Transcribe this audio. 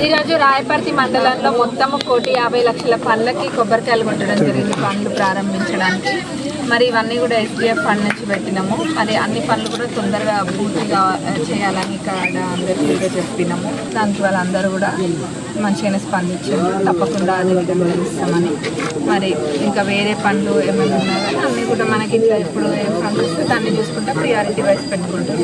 ఈరోజు రాయపర్తి మండలంలో మొత్తం 1,50,00,000 పండ్లకి కొబ్బరికాయలు కొట్టడం జరిగింది పండ్లు ప్రారంభించడానికి. మరి ఇవన్నీ కూడా SDF ఫండ్ నుంచి పెట్టినాము. మరి అన్ని పనులు కూడా తొందరగా పూర్తిగా చేయాలని ఇక్కడ అందరికీ కూడా చెప్పినాము. దానికి వాళ్ళందరూ కూడా మంచిగానే స్పందించారు. తప్పకుండా అదే విధంగా ఇస్తామని. మరి ఇంకా వేరే పనులు ఏమైనా ఉన్నా కానీ అన్నీ కూడా మనకి ఇట్లా ఇప్పుడు ఏం ఫండ్ వస్తే దాన్ని చూసుకుంటే ప్రియారిటీ వైజ్ పెట్టుకుంటాం.